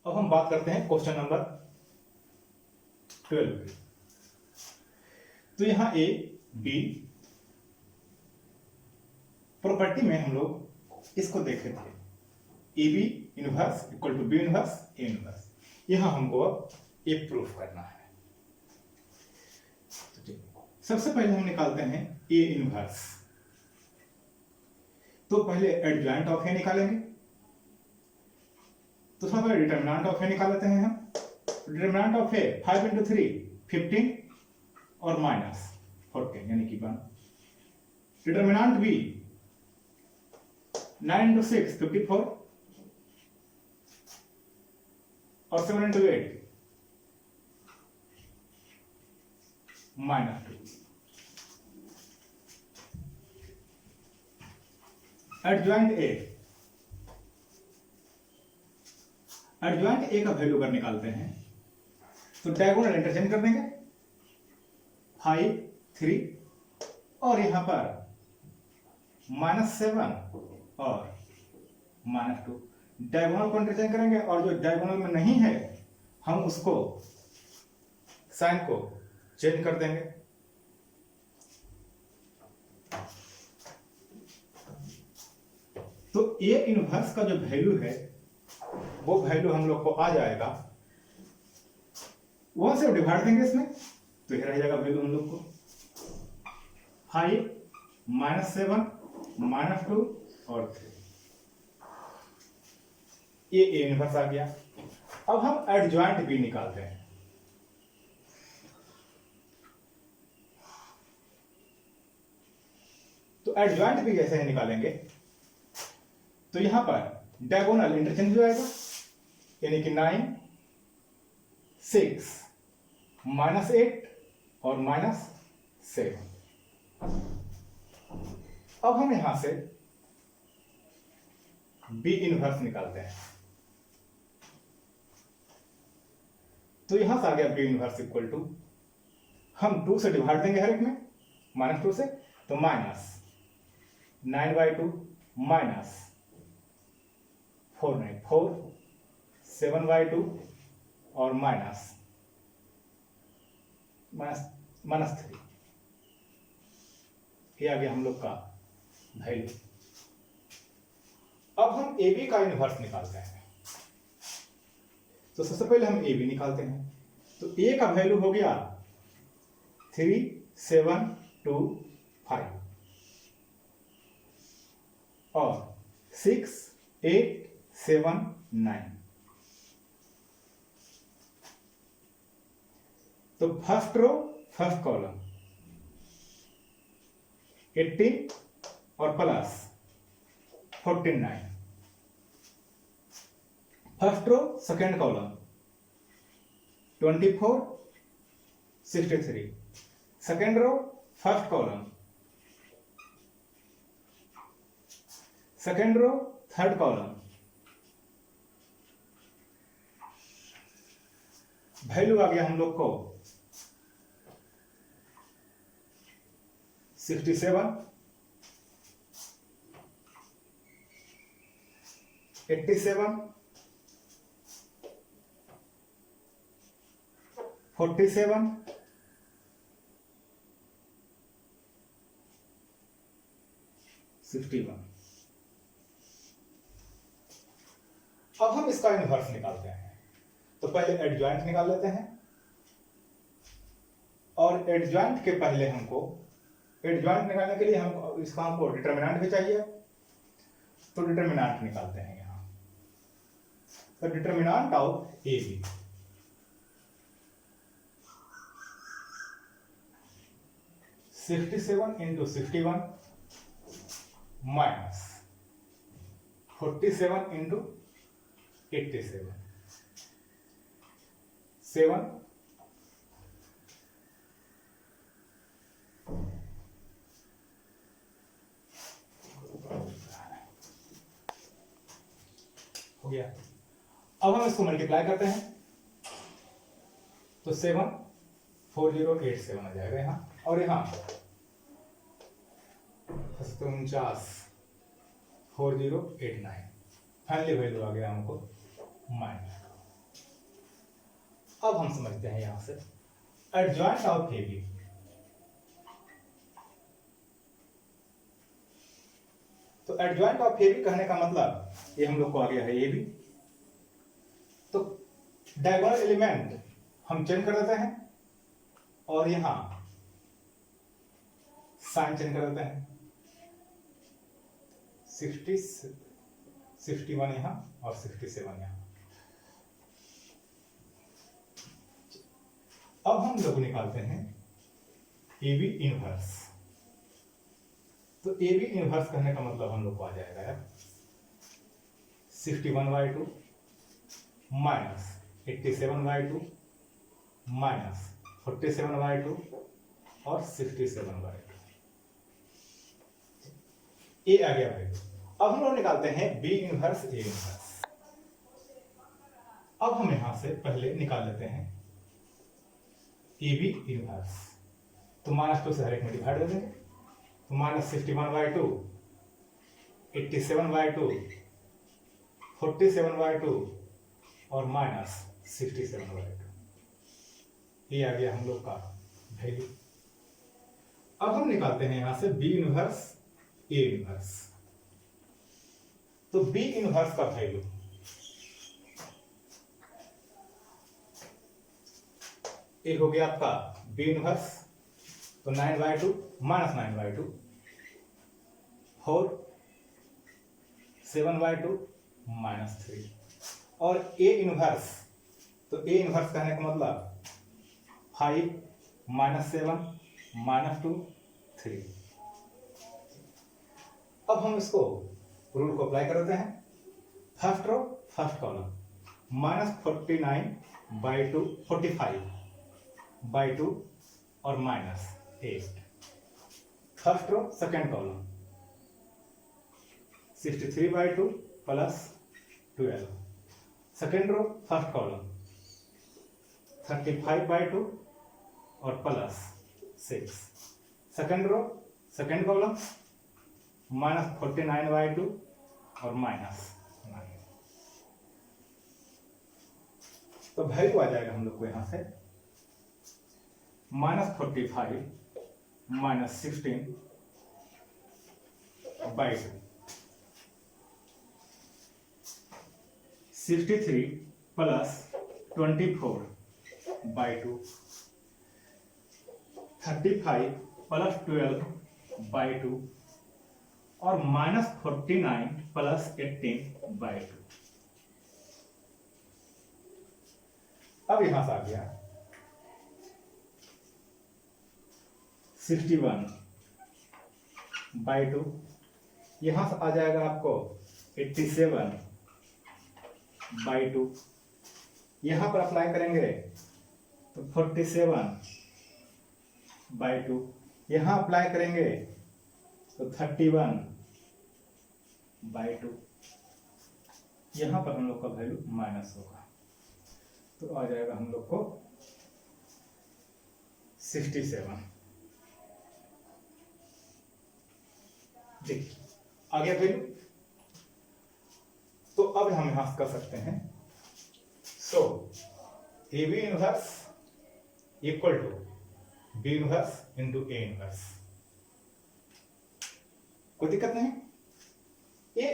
अब हम बात करते हैं क्वेश्चन नंबर 12 की। तो यहां ए बी प्रॉपर्टी में हम लोग इसको देखे थे, A B inverse equal to B inverse A inverse. यहां हमको अब ए प्रूफ करना है। सबसे पहले हम निकालते हैं ए इनवर्स। तो पहले एडजॉइंट ऑफ ए निकालेंगे। तो सबसे पहले डिटरमिनेंट ऑफ ए निकाल लेते हैं हम। डिटरमिनेंट ऑफ ए 5 into 3 15 और माइनस 14 यानी कि 1। डिटरमिनेंट बी 9 into 6 54 और 7 into 8 -2। Adjoint A, adjoint A का वैल्यू अगर निकालते हैं तो डायगोनल इंटरचेंज कर देंगे 5 3 और यहां पर -7 और -2। डायगोनल को इंटरचेंज करेंगे और जो डायगोनल में नहीं है हम उसको साइन को चेंज कर देंगे। तो ए इनवर्स का जो वैल्यू है वो वैल्यू हम लोग को आ जाएगा, 1 से डिवाइड देंगे इसमें तो ये रह जाएगा वैल्यू हम लोग को 5 -7 -2 और 3। ये ए इनवर्स आ गया। अब हम एडजॉइंट बी निकालते हैं। तो एडजॉइंट बी कैसे निकालेंगे, तो यहां पर डायगोनल इंटरचेंज हो जाएगा यानी कि 9 6 -8 और -7। अब हम यहां से बी इनवर्स निकालते हैं। तो यहां से आ गया बी इनवर्स इक्वल टू, हम 2 से डिवाइड देंगे हर एक में -2 से, तो -9/2 -4/4 7/2 और -3। ये आ गया हम लोग का वैल्यू। अब हम ए बी का इनवर्स निकालते हैं। तो सबसे पहले हम ए बी निकालते हैं। तो ए का वैल्यू हो गया 3 7 2 5 और 6 8 7 9। तो फर्स्ट रो फर्स्ट कॉलम 18 और plus 49। First row second column 24 63। Second row first column, second row third column. Value आ गया हम लोग को 67 87 47 61। अब हम इसका इनवर्स निकालते हैं। तो पहले एडजॉइंट निकाल लेते हैं और एडजॉइंट के पहले हमको एडजॉइंट निकालने के लिए हमको डिटरमिनेंट भी चाहिए। तो डिटरमिनेंट निकालते हैं यहां। तो determinant of A B, (67 into 61 minus 47 into 87 7 हो गया। अब हम इसको मल्टीप्लाई करते हैं तो 74087 आ जाएगा यहाँ, और यहाँ 494089 फाइनली वैल्यू आ गया हमको -2। अब हम समझते हैं यहां से एडजॉइंट ऑफ ए बी। तो एडजॉइंट ऑफ ए बी कहने का मतलब ये हम लोग को आ गया है ए बी, तो डायगोनल एलिमेंट हम चेंज कर देते हैं और यहां साइन चेंज कर देते हैं, 61 यहां और 67 यहां। अब हम लोग निकालते हैं ए बी इनवर्स। तो ए बी इनवर्स करने का मतलब हम लोग को आ जाएगा यार 61/2 माइनस 87/2 माइनस 47/2 और 67/2। ए आ गया भाई। अब हम लोग निकालते हैं बी इनवर्स ए इनवर्स। अब हम यहां से पहले निकाल लेते हैं ए बी इनवर्स। तो -2 से हर एक में डिवाइड कर देंगे, तो -61/2 87/2 47/2 और -67/2। ये आ गया हम लोग का वैल्यू। अब हम निकालते हैं यहां से बी इनवर्स ए इनवर्स। तो बी इनवर्स का वैल्यू एक हो गया आपका बी इनवर्स, तो 9/2 -9/2 4 7/2 -3 और ए इनवर्स। तो ए इनवर्स कहने का मतलब 5 -7 -2 3। अब हम इसको रूल को अप्लाई कर देते हैं। फर्स्ट रो फर्स्ट कॉलम -49/2 45/2 और -8। First row second column 63/2 plus 12। Second row first column 35/2 और plus 6। Second row second column -49/2 और -9। तो वैल्यू आ जाएगा हम लोग को यहां से -45 -16/2 63 प्लस 24/2 35 प्लस 12/2 और -49 प्लस 18/2। अब यहां से आ गया 61/2। यहां से आ जाएगा आपको 87/2। यहां पर अप्लाई करेंगे तो 47/2। यहां अप्लाई करेंगे तो 31/2। यहां पर हम लोग का वैल्यू माइनस होगा, तो आ जाएगा हम लोग को 67। देखिए आ गया वैल्यू। तो अब हम यहां कर सकते हैं so A B inverse equal to B inverse into A inverse. कोई दिक्कत नहीं, ये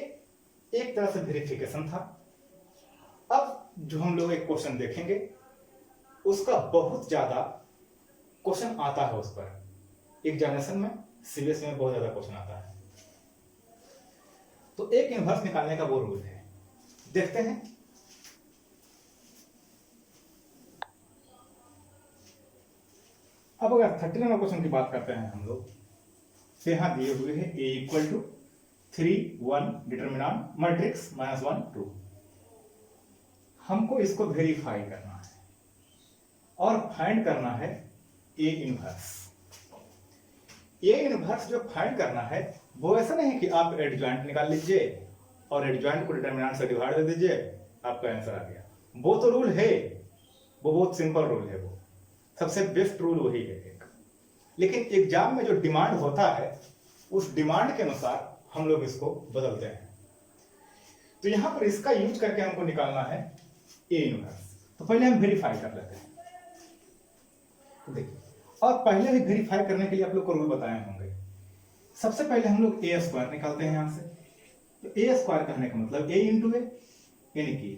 एक तरह से वेरिफिकेशन था। अब जो हम लोग एक क्वेश्चन देखेंगे उसका बहुत ज्यादा क्वेश्चन आता है, उस पर एग्जामिनेशन में सीबीएसई में बहुत ज्यादा क्वेश्चन आता है। तो एक इनवर्स निकालने का वो रूल है, देखते हैं। अब अगर 30 नंबर क्वेश्चन की बात करते हैं हम लोग, तो यहां दिए हुए हैं ए इक्वल टू 3 1 डिटरमिनेंट मैट्रिक्स -1 2। हमको इसको वेरीफाई करना है और फाइंड करना है ए इनवर्स। ए इनवर्स जो फाइंड करना है वो ऐसा नहीं कि आप एडजॉइंट निकाल लीजिए और एडजॉइंट को डिटरमिनेंट से डिवाइड दे दीजिए, आपका आंसर आ गया। वो तो रूल है, वो बहुत सिंपल रूल है, वो सबसे बेस्ट रूल वही है एक। लेकिन एग्जाम में जो डिमांड होता है उस डिमांड के अनुसार हम लोग इसको बदलते हैं। तो यहां पर इसका यूज करके हमको निकालना है ए इनवर्स। तो पहले हम वेरीफाई कर लेते हैं। तो देखिए, और पहले भी वेरीफाई करने के लिए आप लोग को रूल बताए होंगे। सबसे पहले हम लोग ए स्क्वायर निकालते हैं यहां से। तो ए स्क्वायर कहने का मतलब ए इंटू ए, यानी कि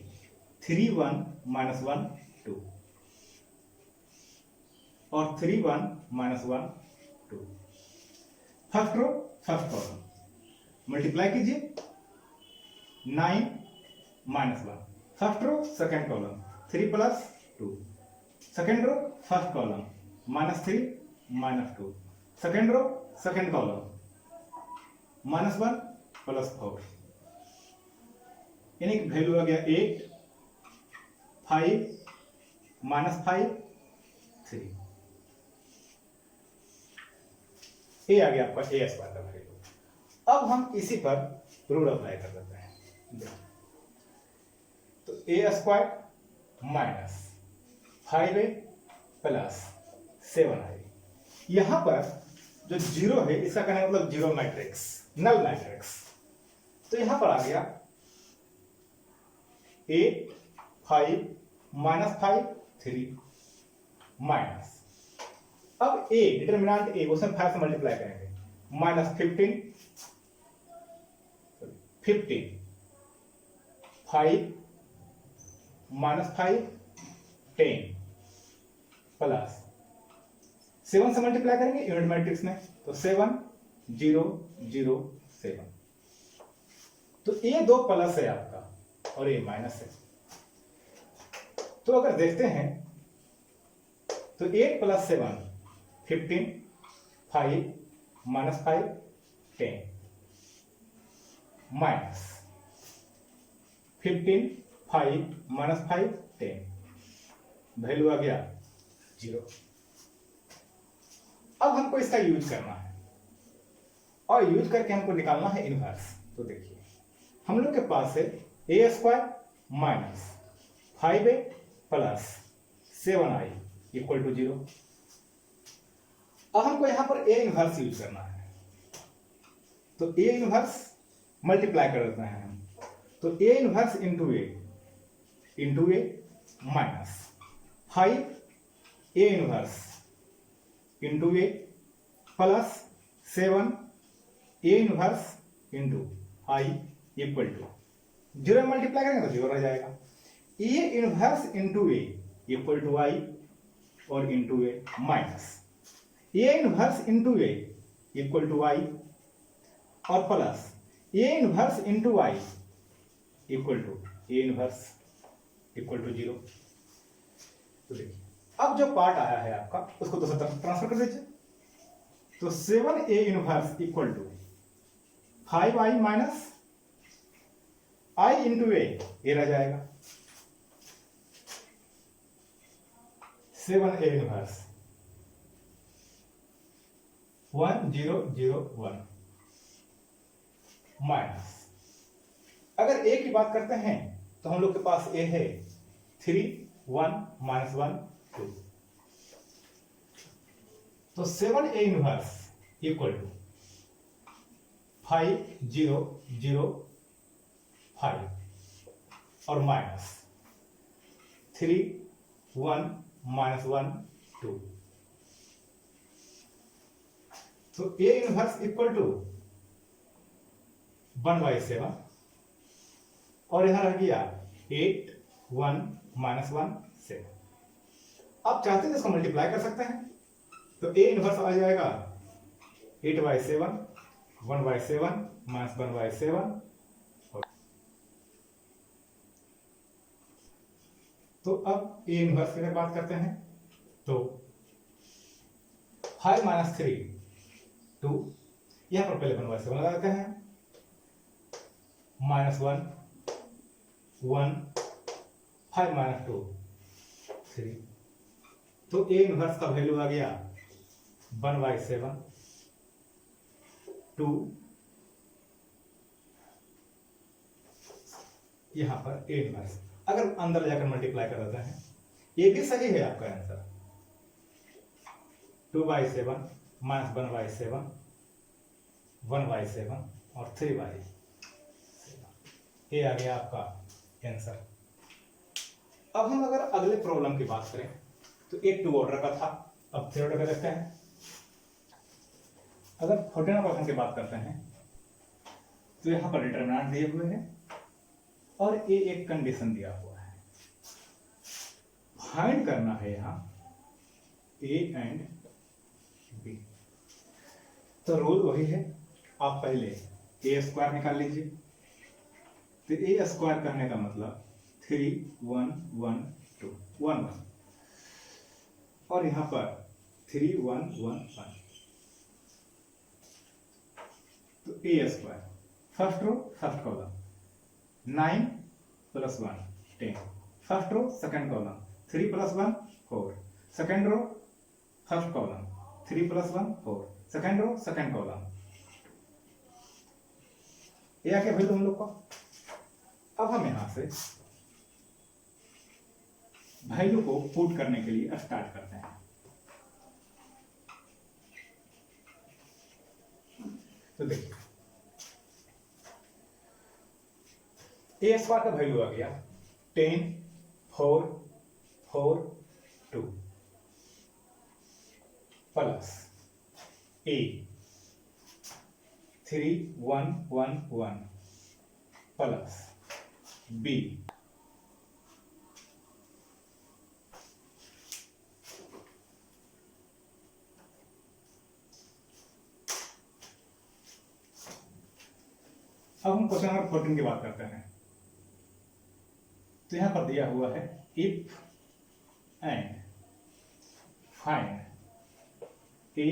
3 1 माइनस 1 2 और 3 1 minus 1 2। First row first column multiply कीजिए 9 minus 1। First row second column 3 plus 2। Second row first column -3 -2। Second row second column -1 plus 4, यानी कि वैल्यू आ गया 8 5 -5 3। ये आ गया आपका ए स्क्वायर का वैल्यू। अब हम इसी पर रूल अप्लाई कर देते हैं। तो A square minus 5a plus 7i, यहां पर जो जीरो है इसका कहना मतलब जीरो मैट्रिक्स, नल मैट्रिक्स। तो यहां पर आ गया 8 5 -5 3 माइनस, अब a डिटरमिनेंट a उसमें 5 से मल्टीप्लाई करेंगे, -15 5 -5 10 प्लस 7 से मल्टीप्लाई करेंगे यूनिट मैट्रिक्स में, तो 7 0 0 7। तो ये 2 प्लस है आपका और ये माइनस है। तो अगर देखते हैं तो 8 प्लस 7 15 5 -5 10 माइनस 15 5 -5 10, वैल्यू आ गया 0। अब हमको इसका यूज करना है और यूज करके हमको निकालना है इनवर्स। तो देखिए हम लोग के पास है A square minus 5a plus 7i equal to 0। अब हमको यहां पर ए इनवर्स यूज करना है, तो ए इनवर्स मल्टीप्लाई कर देते हैं हम। तो A inverse into A minus 5 A inverse into A plus 7 A inverse into I equal to 0 multiply करेंगे तो 0 रह जाएगा। A inverse into A equal to I और into A minus A inverse into A equal to I और plus A inverse into I equal to A inverse equal to 0। तो देखिए अब जो पार्ट आया है आपका उसको दूसरी तरफ ट्रांसफर कर दीजिए। तो 7a inverse equal to 5i minus i into A रह जाएगा। 7a इनवर्स 1 0 0 1 माइनस, अगर a की बात करते हैं तो हम लोग के पास a है 3 1 -1 2। तो 7a इनवर्स इक्वल टू 5 0 0 5 और माइनस 3 1 -1 2। तो a इनवर्स इक्वल टू 1/7 और यहां रह गया 8 1 -1 7। आप चाहते हैं इसको मल्टीप्लाई कर सकते हैं, तो a इनवर्स आ जाएगा 8/7 1/7 -1/7। तो अब a इनवर्स की बात करते हैं तो 5 -3 2, यहां पर पहले 1/7 लगा देते हैं, -1 1 5 -2 3। तो a इनवर्स का वैल्यू आ गया 1/7 2, यहां पर a इनवर्स। अगर अंदर जाकर मल्टीप्लाई कर देते हैं, ये भी सही है आपका आंसर 2/7 -1/7 1/7 और 3/7। ये आ गया आपका आंसर। अब हम अगर अगले प्रॉब्लम की बात करें तो एक 2 ऑर्डर का था, अब 3 ऑर्डर का देखते हैं। अगर 49% की बात करते हैं तो यहां पर डिटरमिनेंट दिए हुए हैं और ये एक कंडीशन दिया हुआ है, फाइंड करना है यहां ए एंड बी। तो रूल वही है, आप पहले ए स्क्वायर निकाल लीजिए। तो ए स्क्वायर करने का मतलब 3 1 1 2 1 1 और यहां पर 3 1 1 1। तो A square first row first column 9 plus 1 10, first row second column 3 plus 1 4, second row first column 3 plus 1 4, second row second column. ये क्या वैल्यू हम लोग का। अब हम यहां से वैल्यू को पुट करने के लिए स्टार्ट करते हैं। तो देखिए ए स्क्वायर का वैल्यू आ गया 10 4 4 2 प्लस ए 3 1 1 1 प्लस बी अब हम क्वेश्चन नंबर 14 की बात करते हैं। तो यहां पर दिया हुआ है if and find A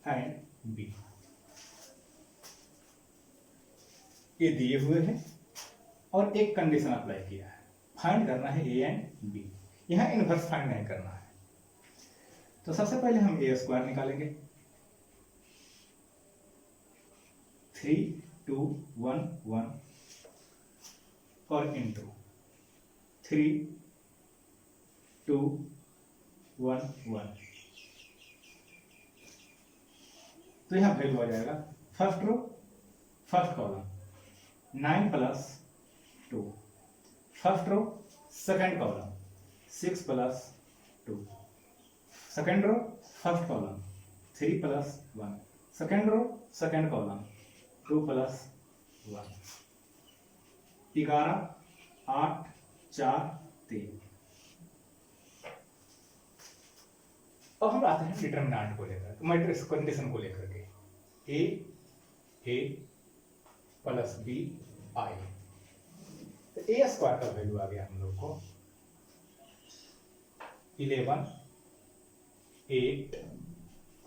and B. ये दिए हुए हैं और एक कंडीशन अप्लाई किया है, फाइंड करना है ए एंड बी। यहां इनवर्स फाइंड नहीं करना है। तो सबसे पहले हम ए स्क्वायर निकालेंगे 3 2 1 1 और इंटू 3 2 1 1। तो यहां वैल्यू आ जाएगा first row first column 9 plus 2, first row second column 6 plus 2, second row first column 3 plus 1, second row second column 2 plus 1, 11 8 4 3। अब हम आते हैं डिटरमिनेंट को लेकर, मैट्रिक्स कंडीशन को लेकर के ए प्लस बी आई। तो ए स्क्वायर का वैल्यू आ गया हम लोग को 11 8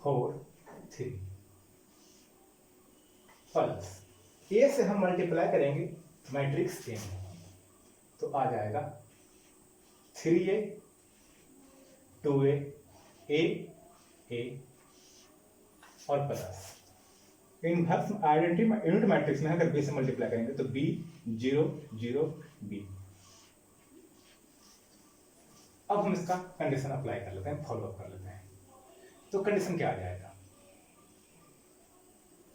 4 3 प्लस ए से हम मल्टीप्लाई करेंगे मैट्रिक्स ए में, तो आ जाएगा 3a 2a ए और plus inverse identity unit matrix में अगर बी से मल्टीप्लाई करेंगे तो बी 0 0 बी। अब हम इसका कंडीशन अप्लाई कर लेते हैं, फॉलो अप कर लेते हैं। तो कंडीशन क्या आ जाएगा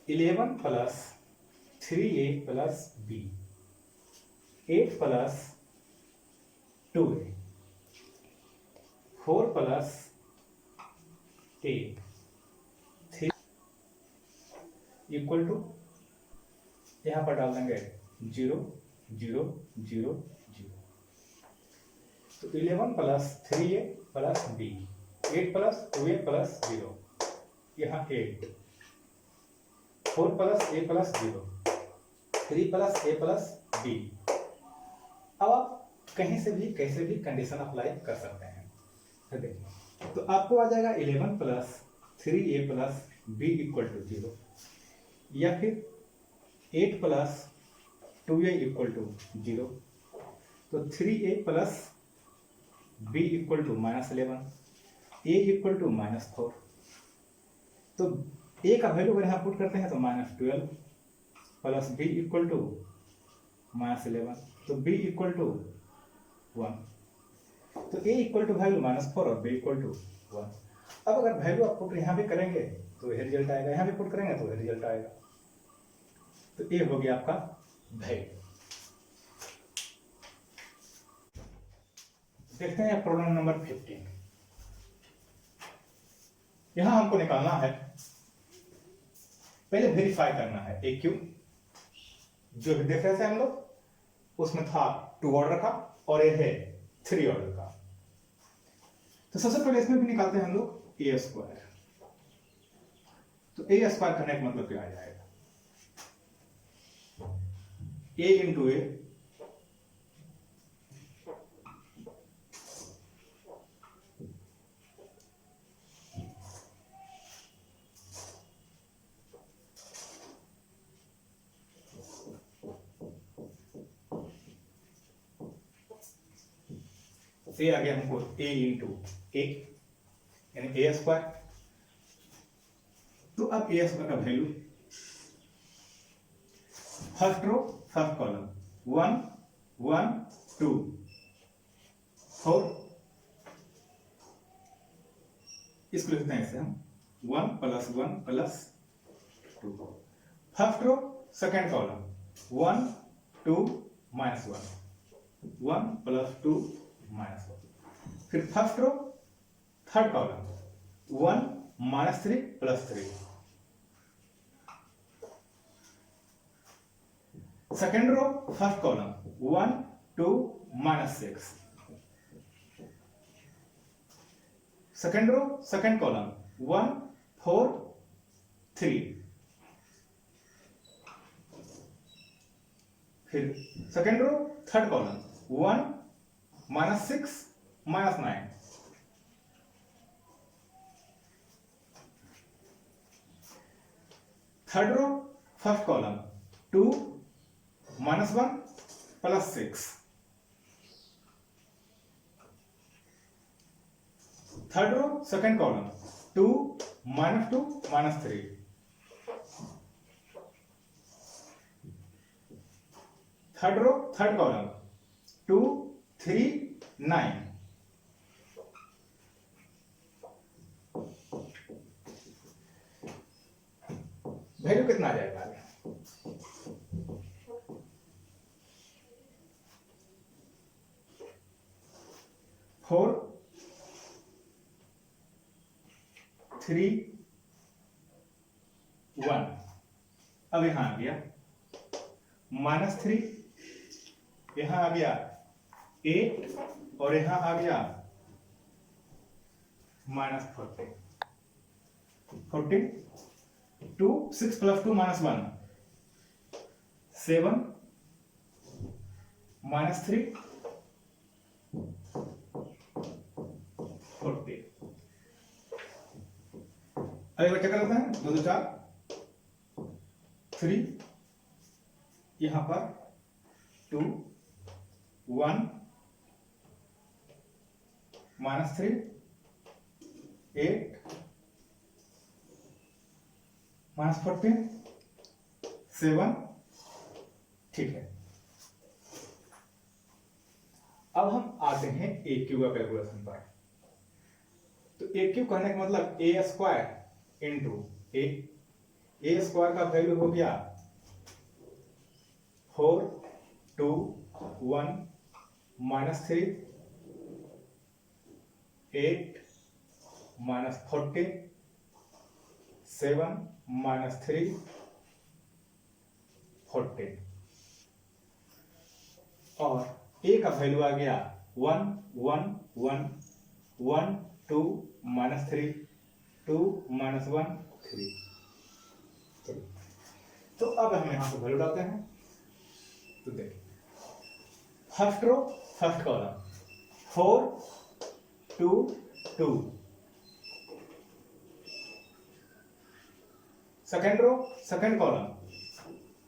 11 plus 3a plus B 8 plus 2a 4 plus a 3 equal to यहां पर डाल देंगे 0 0 0 0। तो 11 plus 3a plus b 8 plus 2a plus 0 यहाँ 8 4 plus a plus 0 3 plus a plus b। अब आप कहीं से भी कैसे भी कंडीशन अप्लाई कर सकते हैं। तो देखिए तो आपको आ जाएगा 11 plus 3a plus b equal to 0 या फिर 8 प्लस 2a इक्वल टू 0। तो 3a plus b equal to -11 a equal to -4। तो a का वैल्यू अगर यहाँ पुट करते हैं तो -12 प्लस b इक्वल टू -11, तो b इक्वल टू 1। तो a इक्वल टू वैल्यू -4 और b इक्वल टू 1। अब अगर वैल्यू आप पुट यहाँ भी करेंगे तो यह रिजल्ट आएगा, यहाँ भी पुट करेंगे तो यह रिजल्ट आएगा। तो a हो गया आपका वैल्यू। देखते हैं प्रॉब्लम नंबर 15। यहां हमको निकालना है, पहले वेरीफाई करना है ए क्यू, जो भी देख रहे थे हम लोग उसमें था 2 ऑर्डर का और ये है 3 ऑर्डर का। तो सबसे पहले इसमें भी निकालते हैं हम लोग ए स्क्वायर। तो ए स्क्वायर करने का मतलब क्या आ जाएगा, ए इंटू ए आ गया हमको a इंटू ए यानी ए स्क्वायर। तो अब ए स्क्वायर का value first row first column 1 1 2 4, इसको लिखते हैं ऐसे हम 1 + 1 + 2। First row second column 1 2 -1 1 + 2 -1। फिर first row third column 1 -3 + 3। Second row first column 1 2 -6। Second row second column 1 4 3। फिर second row third column 1 -6 -9। Third row first column 2 -1 + 6। Third row second column 2 -2 -3। Third row third column 2 3 9। Value कितना आ जाएगा 4 3 1। अब यहां आ गया -3, यहां आ गया 8 और यहां आ गया -14। 14 2 6 + 2 -1 7 -3 40। अरे बच्चा करते हैं 2 2 4 3, यहां पर 2 1 -3 8 -14 7। ठीक है, अब हम आते हैं ए क्यू का कैलकुलेशन पर। तो ए क्यू कहने का मतलब ए स्क्वायर इंटू ए स्क्वायर का वैल्यू हो गया 4 2 1 -3 8 -14 7 -3 14। और ए का वैल्यू आ गया 1 1 1 1 2 -3 2 -1 3। तो अब हम यहां से वैल्यू डालते हैं। तो देखिए first row first column 4 2 2। Second row second column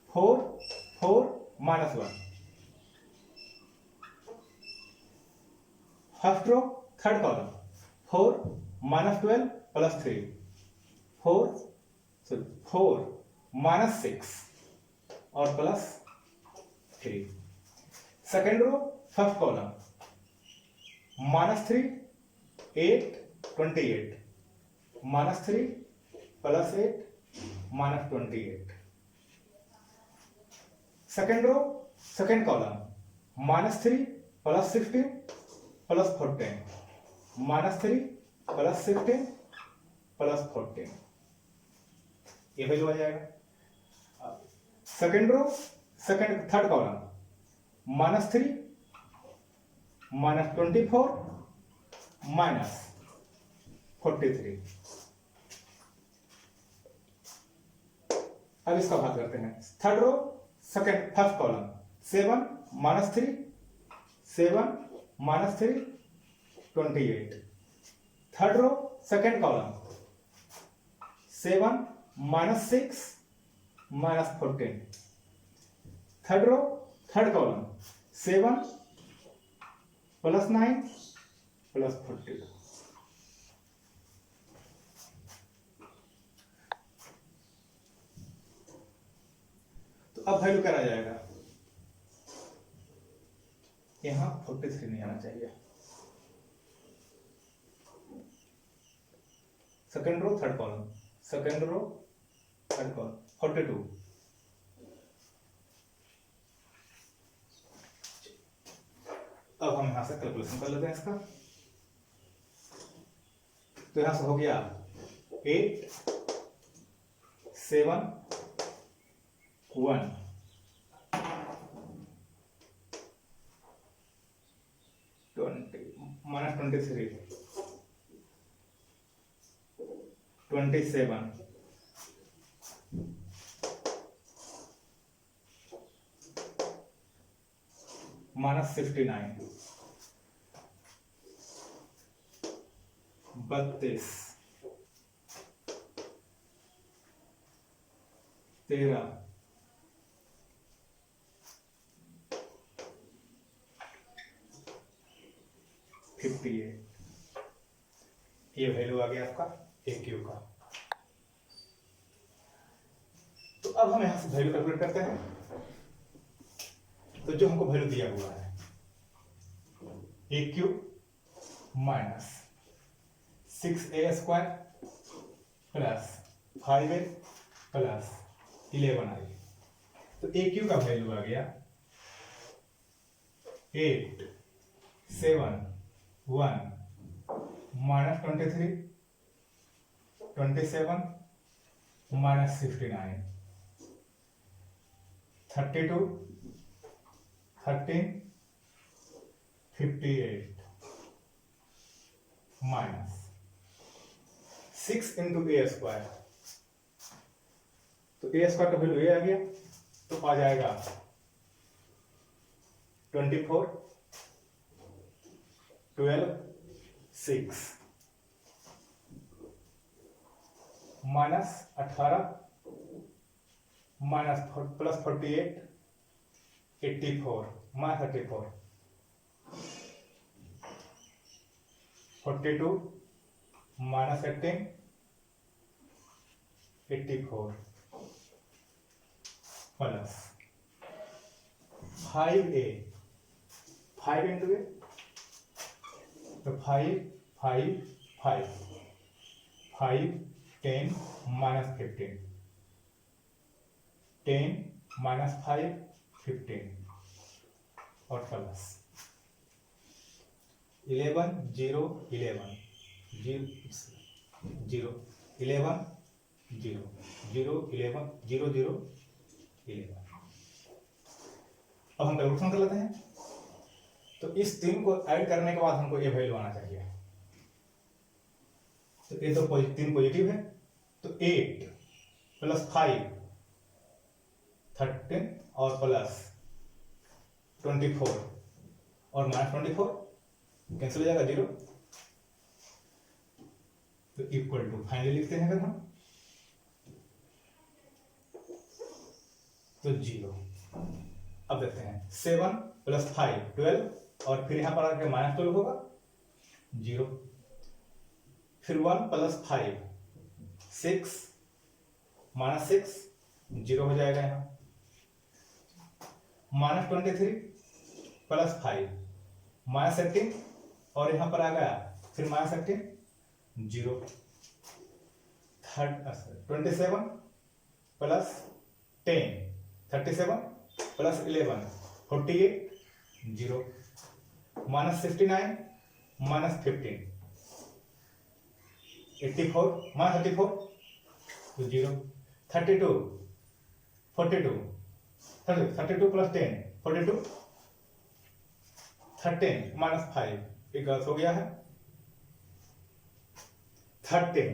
4 4 -1। First row third column 4 -12 + 3 4 -6 और +3। Second row first column -3 8 28 -3 +8 -28। Second row second column -3 +16 plus 14 minus 3 plus 16 plus 14, ये वैल्यू आ जाएगा। Second row third column minus 3 minus 24 minus 43। अब इसका भाग करते हैं। Third row first column 7 minus 3 7 minus 3 28। Third row second column 7 minus 6 minus 14। Third row third column 7 plus 9 plus 42। तो अब वैल्यू क्या आ जाएगा, यहां 43 नहीं आना चाहिए। Second row third column 42। अब हम यहां से कैलकुलेशन कर लेते हैं इसका। तो यहां से हो गया 8 7 1 20 माइनस 23 27 माइनस 59 32 13 58। ये वैल्यू आ गया आपका AQ का। तो अब हम यहां से वैल्यू कैलकुलेट करते हैं। तो जो हमको वैल्यू दिया हुआ है AQ minus 6A² plus 5A plus 11I। तो AQ का वैल्यू आ गया 8 7 1 minus 23 27 minus 69 32 13 58 minus 6 into A²। तो A² का वैल्यू ये आ गया, तो आ जाएगा 24 12 6 minus 18 minus plus 48 84 minus 34 42 minus 18 84 plus 5A 5 into A तो 5 5 5 5 10 माइनस 15 10 माइनस 5 15 और प्लस 11 0 11 0 11 0 0 11 0 0 11। अब हम कैलकुलेशन कर लेते हैं। तो इस 3 को ऐड करने के बाद हमको ये वैल्यू आना चाहिए। तो ये तो 3 पॉजिटिव है, तो 8 प्लस 5 13 और प्लस 24 और माइनस 24 कैंसिल हो जाएगा 0। तो इक्वल टू फाइनली लिखते हैं अगर हम तो 0। अब देखते हैं 7 प्लस 5 12 और फिर यहां पर आके माइनस 12 होगा 0। फिर 1 प्लस 5 6 माइनस 6 0 हो जाएगा यहां। माइनस 23 प्लस 5 माइनस 18 और यहां पर आ गया फिर minus 18 0। 27 plus 10 37 plus 11 48 0 minus 69 minus 15, 84 minus 34 तो 0, 32 42 32 प्लस 10 42 13 माइनस 5, ये गलत हो गया है 13,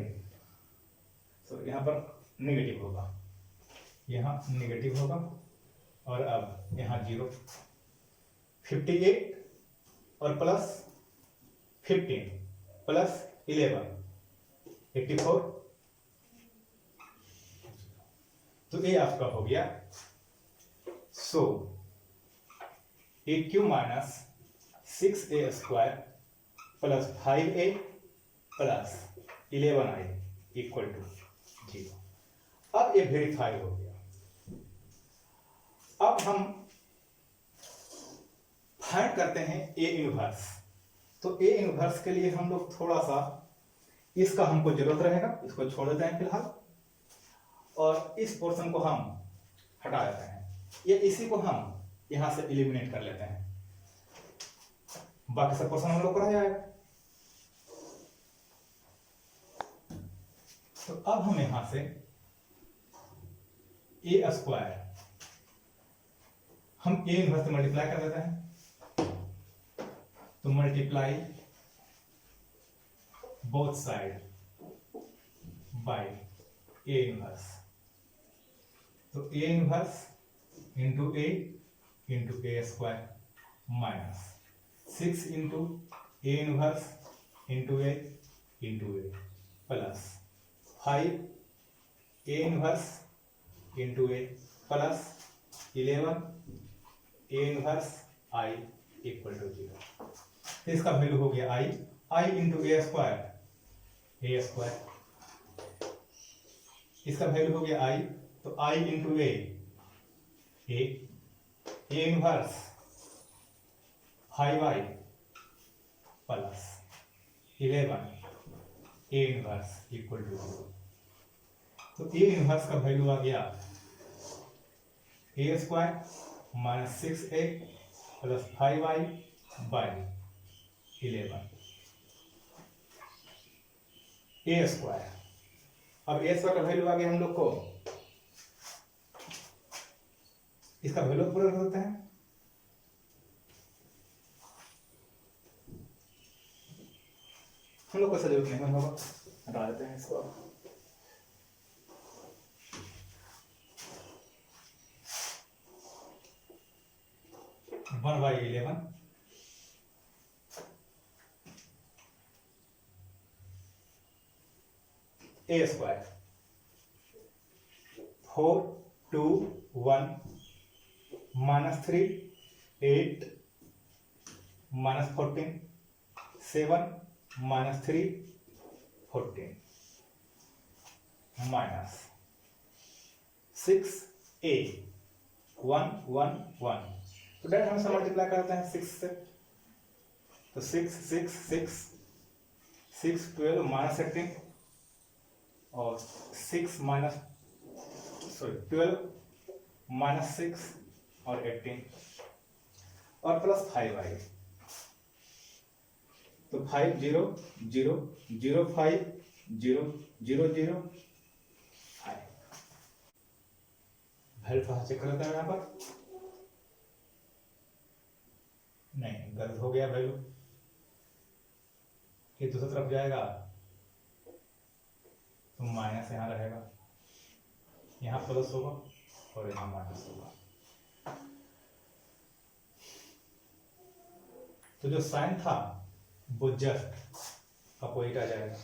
तो यहाँ पर नेगेटिव होगा, यहाँ नेगेटिव होगा और अब यहाँ 0, 58 और प्लस 15 प्लस 11 84, तो ये आपका हो गया। So AQ minus 6A square plus 5A plus 11I equal to 0। अब ये वेरीफाई हो गया। अब हम फाइंड करते हैं A इनवर्स। तो A इनवर्स के लिए हम लोग थोड़ा सा इसका हमको जरूरत रहेगा, इसको छोड़ देते हैं फिलहाल और इस पोर्शन को हम हटा देते हैं, ये इसी को हम यहां से एलिमिनेट कर लेते हैं, बाकी सब पोर्शन हम लोग को रह जाएगा। तो अब हम यहां से A स्क्वायर हम A इनवर्स से मल्टीप्लाई कर देते हैं, तो multiply both side by A inverse, तो A inverse into A square minus 6 into A inverse into A plus 5 A inverse into A plus 11 A inverse I equal to 0। तो इसका वैल्यू हो गया I इंटू A स्क्वायर, इसका वैल्यू हो गया I, तो I into A inverse 5I plus 11 A inverse equal to 0। तो A इनवर्स का वैल्यू आ गया A square minus 6A plus 5I by 11 A square. अब A स्क्वायर का वैल्यू आ गया हम लोग को, इसका वैल्यू पूरा कर देते हैं, हम लोग को जरूरत नहीं होगा, हटा देते हैं इसको। One by 11 A square 4 2 1 minus 3 8 minus 14 7 minus 3 14 minus 6A 1 1 1, तो डायरेक्ट हम इसे मल्टीप्लाई करते हैं 6 से, तो 6 6 6 6 12 माइनस 18 और 6 माइनस 12 माइनस 6 और 18 और प्लस 5I, तो 5 0 0 0 5 0 0 0 5। वैल्यू थोड़ा चेक कर लेते हैं यहाँ पर, नहीं गलत हो गया वैल्यू, ये दूसरी तरफ जाएगा तो माइनस यहाँ रहेगा, यहाँ प्लस होगा और यहाँ माइनस होगा, तो जो साइन था वो जस्ट अपोजिट आ जाएगा,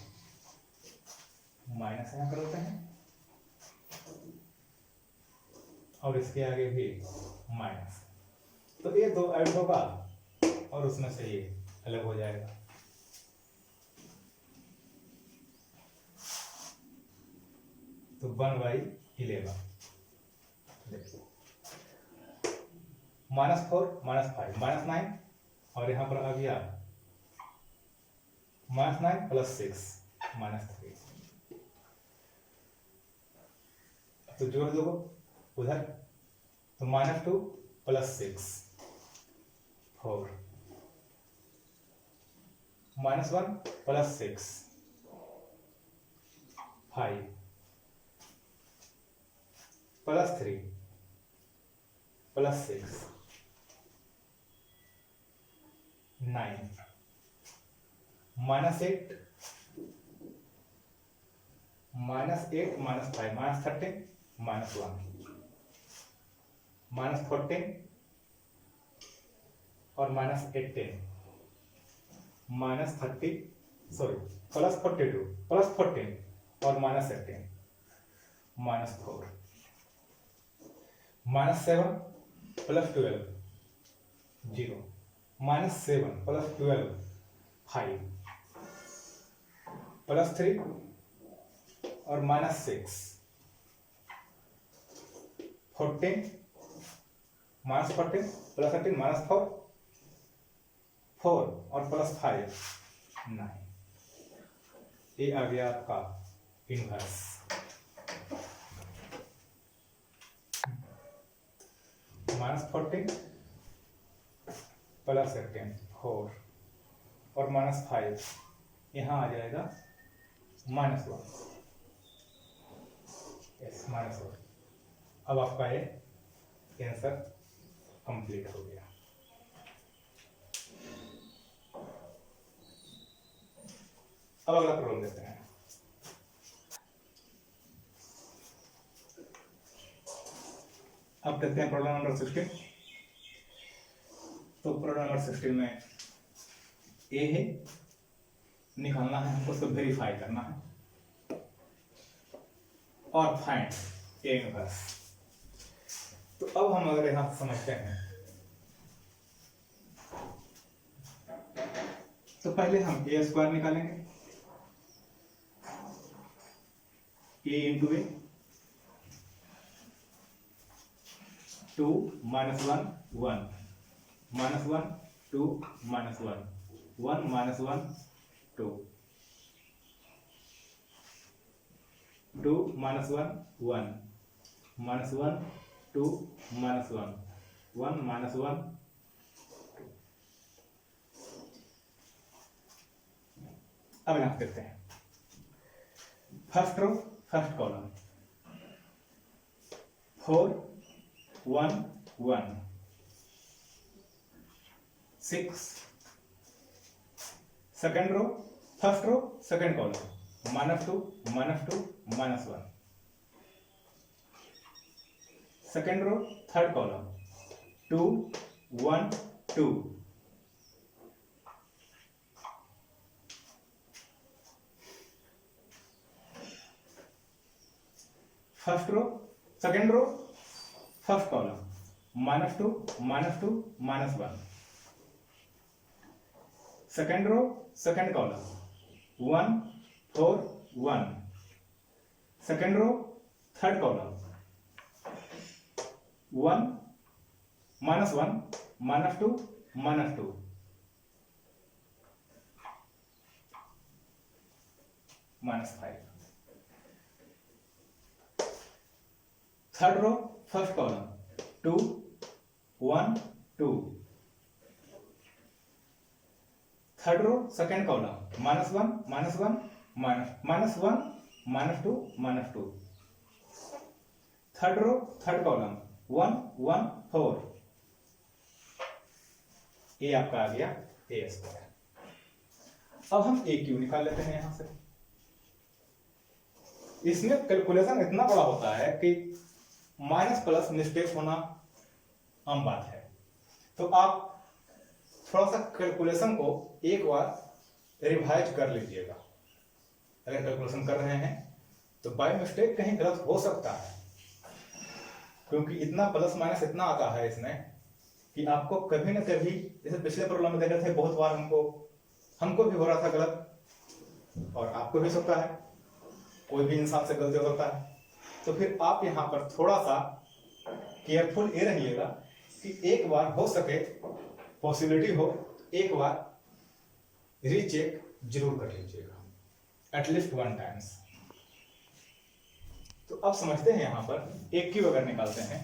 माइनस यहाँ कर देते हैं और इसके आगे भी माइनस, तो ये दो ऐड होगा और उसमें से ये अलग हो जाएगा, तो 1/11 माइनस 4 माइनस 5 माइनस 9 और यहाँ पर आ गया माइनस 9 प्लस 6 माइनस 3, तो जोड़ दो उधर, तो माइनस 2 प्लस 6 4 -1 + 6 5 +3 +6 9 -8 -8 -5 -13 -1 -14 और -18 -30 सॉरी +42 +14 और -18 -4 -7 + 12 0 -7 + 12 5 +3 और -6 14 -14 +13 -4 4 और +5 9। ये आ गया आपका इनवर्स। -14 +18 4 और -5 यहाँ आ जाएगा -1 यस -1। अब आपका ये आंसर कंप्लीट हो गया। अब अगला प्रॉब्लम देखते हैं। अब देखते हैं प्रॉब्लम नंबर 16। तो प्रॉब्लम नंबर 16 में ए है, निकालना है हमको, उसको वेरीफाई करना है और फाइंड ए इनवर्स। तो अब हम अगर यहां समझते हैं तो पहले हम ए स्क्वायर निकालेंगे, ए इंटू ए 2 -1 1 -1 2 -1 1 -1 2 2 -1 1 -1 2 -1 1 -1 2। अब यहाँ करते हैं first row first column 4 1 1 6 second row first row second column -2 -2 -1 second row third column 2 1 2 first row second row first column -2 -2 -1 second row second column 1 4 1 second row third column 1 -1 -2 -2 -5 third row first column 2 1 2 third row second column -1 -1 -1 -2 -2 third row third column 1 1 4। ये आपका आ गया ए square. अब हम ए Q निकाल लेते हैं यहां से। इसमें कैलकुलेशन इतना बड़ा होता है कि माइनस प्लस मिस्टेक होना आम बात है। तो आप थोड़ा सा कैलकुलेशन को एक बार रिवाइज कर लीजिएगा। अगर कैलकुलेशन कर रहे हैं तो बाय मिस्टेक कहीं गलत हो सकता है, क्योंकि इतना प्लस माइनस इतना आता है इसमें कि आपको कभी ना कभी, जैसे पिछले प्रॉब्लम में देखे थे बहुत बार हमको भी हो रहा था गलत, और आपको भी सकता है, कोई भी इंसान से गलती हो सकता है। तो फिर आप यहाँ पर थोड़ा सा केयरफुल ये रहिएगा कि एक बार हो सके, पॉसिबिलिटी हो, एक बार रीचेक जरूर कर लीजिएगा, एटलीस्ट 1 टाइम्स। तो अब समझते हैं यहां पर ए क्यू अगर निकालते हैं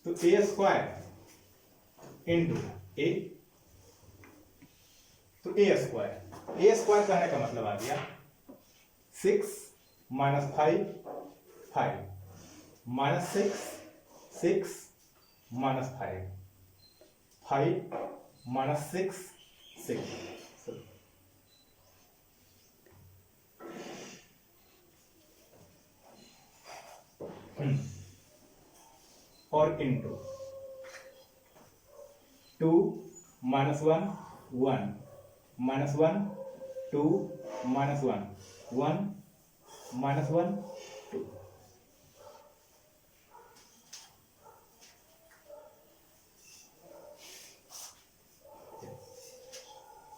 तो ए स्क्वायर इंटू ए तो ए स्क्वायर कहने का मतलब आ गया 6 माइनस 5 5 माइनस 6 माइनस 5 माइनस 6 और into 2 minus 1 1 minus 1 2 minus 1 1 minus 1 2।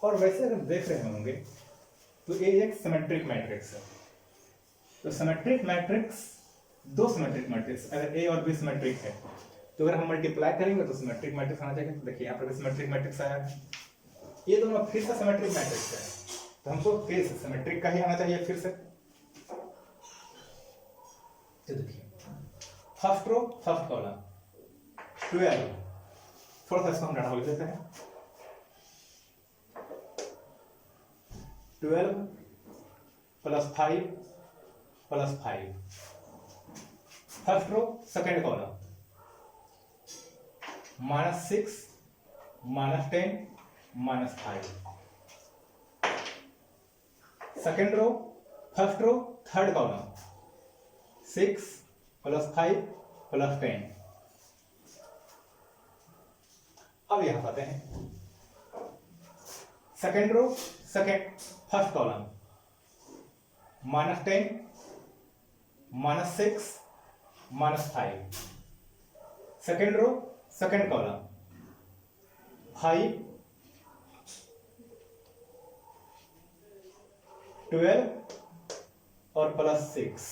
और वैसे अगर देख रहे होंगे तो ये एक सिमेट्रिक मैट्रिक्स है। तो सिमेट्रिक मैट्रिक्स, दो सिमेट्रिक मैट्रिक्स, अगर ए और बी सिमेट्रिक है तो अगर हम मल्टीप्लाई करेंगे तो सिमेट्रिक मैट्रिक्स आना चाहिए। तो देखिए यहाँ पर सिमेट्रिक मैट्रिक्स आया है, ये दोनों फिर से सिमेट्रिक मैट्रिक्स है, तो हमको फिर से सिमेट्रिक का ही आना चाहिए फिर से। तो देखिए फर्स्ट रो फर्स्ट कॉलम 12, थोड़ा सा इसको हम डाटा लिख देते हैं। 12 plus 5 plus 5, first row second column minus 6 minus 10 minus 5, second row first row third column 6 plus 5 plus 10। अब यहां आते हैं second row second first column minus 10 minus 6 minus 5, second row second column 5 12 और प्लस 6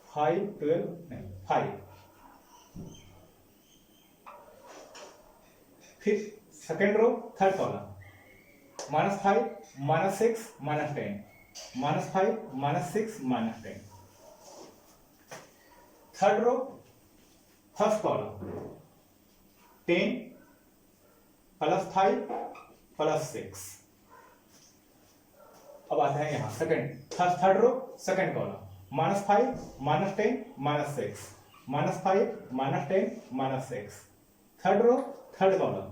5 12 नहीं 5, फिर second row third column minus 5 minus 6 minus 10 minus 5 minus 6 minus 10, third row first column 10 plus 5 plus 6। अब आता है यहां second third row second column minus 5 minus 10 minus 6 minus 5 minus 10 minus 6, third row third column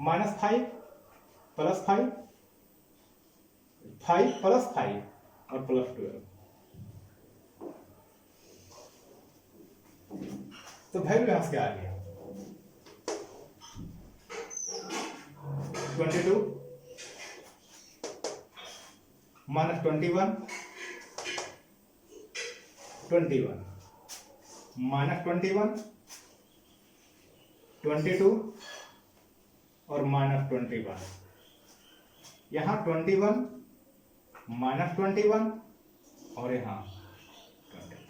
minus 5 plus 5 plus 5 और plus 12। तो value यहां से आ गया 22 minus 21 21 minus 21 22 और माइनस 21। यहां 21 माइनस 21 और यहां 22।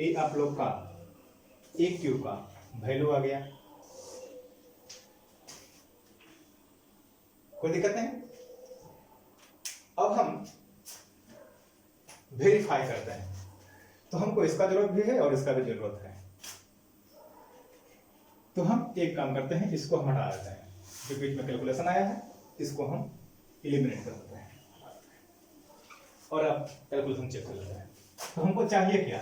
ये आप लोग का एक क्यू का वैल्यू आ गया। कोई दिक्कत नहीं। अब हम वेरीफाई करते हैं, तो हमको इसका जरूरत भी है और इसका भी जरूरत है। तो हम एक काम करते हैं, इसको हम हटा देते हैं, जो बीच में कैलकुलेशन आया है इसको हम एलिमिनेट कर देते हैं और अब कैलकुलेशन चेक कर लेते हैं। तो हमको चाहिए क्या,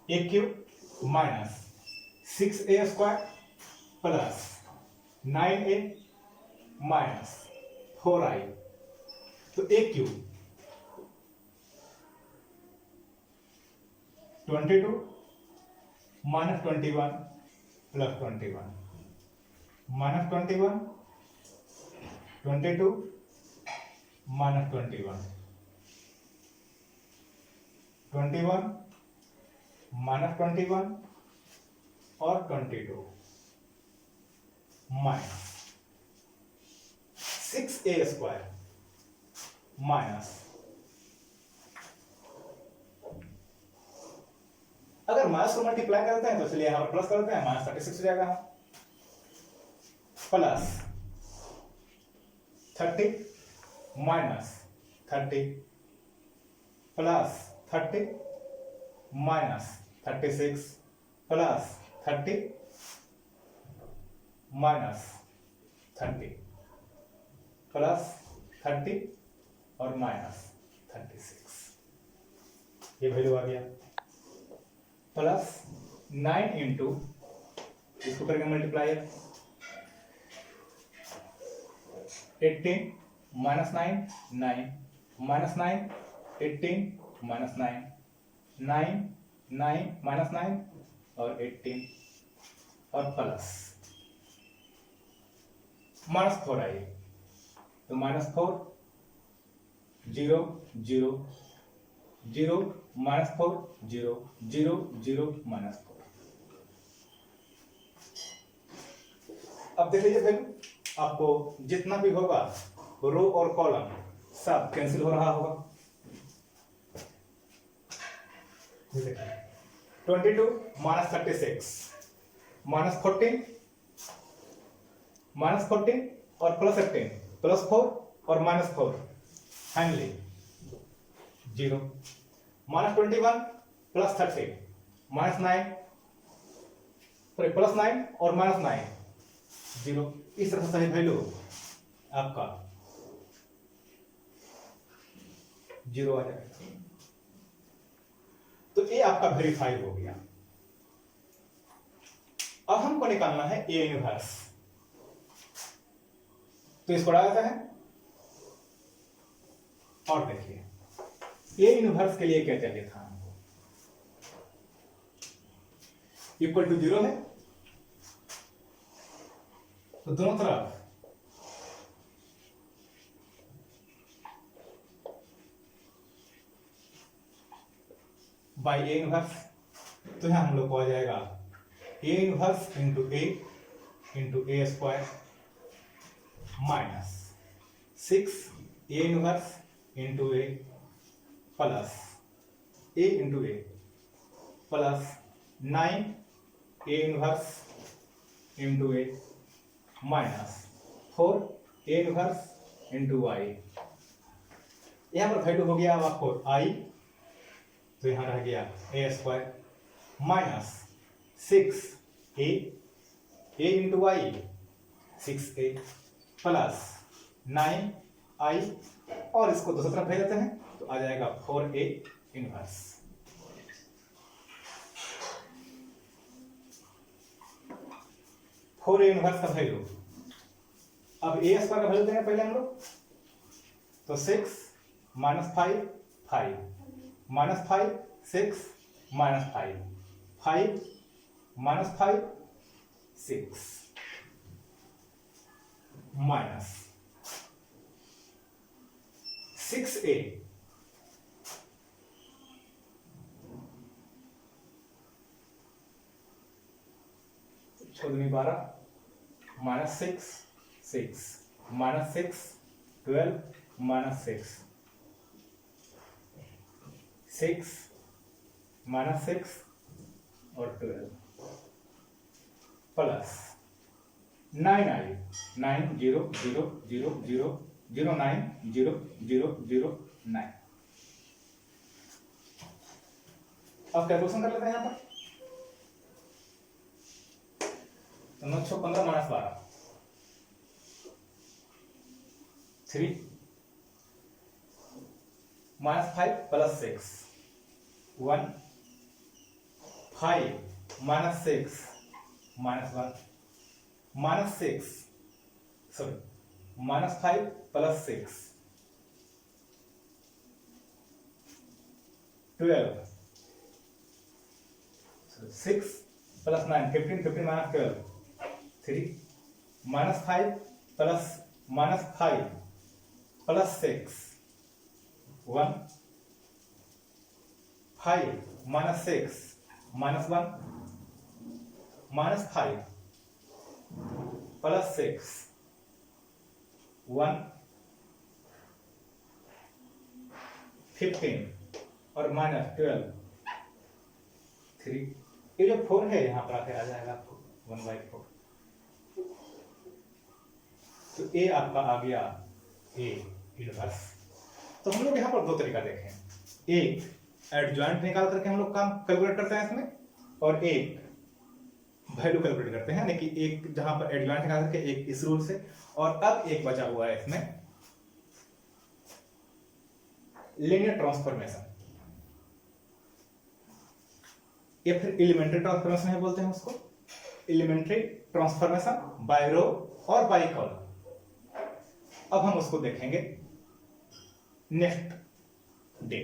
A cube minus 6a square plus 9a minus 4i। तो A cube 22 minus 21 plus 21 minus 21 22 minus 21 21 minus 21 और 22 माइनस 6a स्क्वायर माइनस, अगर माइनस को मल्टीप्लाई करते हैं तो चलिए यहां पर प्लस करते हैं, माइनस 36 हो जाएगा, plus 30 minus 30 plus 30 minus 36 plus 30 minus 30 plus 30 और माइनस 36, ये वैल्यू आ गया। प्लस 9 इंटू, इसको करेंगे multiplier, 18 minus 9 9 minus 9 18 minus 9 9 9 minus 9 और 18 और प्लस -4 आई, तो -4 0 0 0 -4 0 0 0 -4। अब देख लीजिए वैल्यू, आपको जितना भी होगा रो और कॉलम सब कैंसिल हो रहा होगा। 22 -36 -14 और प्लस 18 +4 और -4 फाइनली 0। -21 प्लस 30 -9 प्लस 9 और -9 0। इस तरह से वैल्यू आपका 0 आ जाएगा। तो ये आपका वेरीफाई हो गया। अब हमको निकालना है ए इनवर्स, तो इसको डालते हैं और देखिए ए इनवर्स के लिए क्या चाहिए था हमको, इक्वल टू 0 है, तो दोनों तरफ बाई ए इनवर्स, तो यहां हम लोग को आ जाएगा A inverse into A square minus 6 A inverse into A plus A into A plus 9 A inverse into A minus 4 A inverse into I. यहां पर वैल्यू हो गया अब आपको आई, तो यहां रह गया ए स्क्वायर माइनस 6 ए इंटू आई 6a प्लस 9 आई, और इसको दूसरी तरफ भेज देते हैं तो आ जाएगा 4a inverse. Four A inverse का वैल्यू, अब ए स्क्वायर का वैल्यू देंगे पहले हम लोग, तो 6 -5 5 -5 6 -5 5 -5 6 माइनस 6a चौदह 12 -6 6 -6 12 -6 6 -6 और 12 प्लस 9 आई 9 0 0 0 0 0 9 0 0 0 9। अब कैलकुलेशन कर लेते हैं यहां पर, तो 9 6 15 -12 3 -5 plus 6 1 5 -6 -1 -6 sorry -5 plus 6 12 6 plus 9 15 15 -12 3 -5 plus -5 plus 6 1 5 -6 -1 -5 plus 6 1 15 और -12 3। ये जो 4 है यहां पर आके आ जाएगा 1/4। तो ए आपका आ गया ए इनवर्स। तो हम लोग यहां पर दो तरीका देखें, एक एडजॉइंट निकाल करके हम लोग काम कैलकुलेट करते हैं इसमें, और एक वैल्यू कैलकुलेट करते हैं, यानी कि एक जहां पर एडजॉइंट निकाल करके एक इस रूल से, और अब एक बचा हुआ है इसमें लीनियर ट्रांसफॉर्मेशन, या फिर एलिमेंट्री ट्रांसफॉर्मेशन है बोलते हैं उसको, एलिमेंट्री ट्रांसफॉर्मेशन बाय रो और बाय कॉलम। अब हम उसको देखेंगे नेक्स्ट डे।